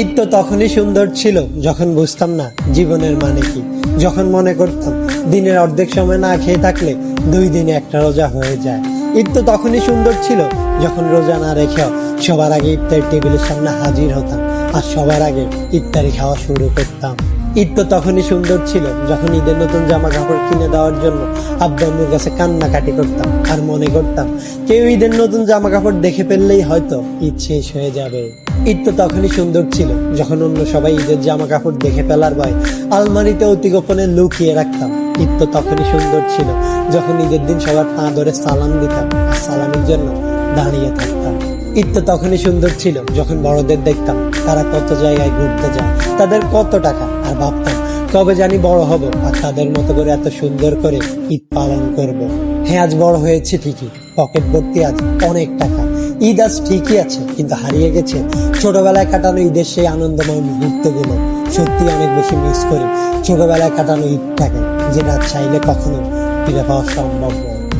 ঈদ তো তখনই সুন্দর ছিল যখন বুঝতাম না জীবনের মানে কি, যখন মনে করতাম দিনের অর্ধেক সময় না খেয়ে থাকলে 2 দিনে একটা রোজা হয়ে যায়। ঈদ তো তখনই সুন্দর ছিল যখন রোজা না রেখেও সবার আগে ইফতার টেবিলের সামনে হাজির হতাম আর সবার আগে ইফতারি খাওয়া শুরু করতাম। ঈদ তো তখনই সুন্দর ছিল যখন ঈদের নতুন জামা কাপড় কিনে দেওয়ার জন্য আব্বু আম্মুর কাছে কান্নাকাটি করতাম আর মনে করতাম কেউ ঈদের নতুন জামা কাপড় দেখে ফেললেই হয়তো ঈদ শেষ হয়ে যাবে। ঈদ তো তখনই সুন্দর ছিল যখন অন্য সবাই ঈদের জামা কাপড় দেখে ফেলার ভয় আলমারিতে অতি গোপনে লুকিয়ে রাখতাম। ঈদ তো তখনই সুন্দর ছিল যখন ঈদের দিন সবার পা ধরে সালাম দিতাম আর সালামের জন্য দাঁড়িয়ে থাকতাম। ঈদ তো তখনই সুন্দর ছিল যখন বড়দের দেখতাম তারা কত জায়গায় ঘুরতে যায়, তাদের কত টাকা, আর ভাবতাম কবে জানি বড় হব আর তাদের মতো করে এত সুন্দর করে ঈদ পালন করব। হ্যাঁ, আজ বড় হয়েছে ঠিকই, পকেট ভর্তি আজ অনেক টাকা। ঈদ আজ ঠিকই আছে, কিন্তু হারিয়ে গেছে ছোটবেলায় কাটানো ঈদের সেই আনন্দময় মুহূর্তগুলো। সত্যি অনেক বেশি মিস করি ছোটবেলায় কাটানো ঈদটাকে, যেটা চাইলে কখনো ফিরে পাওয়া সম্ভব নয়।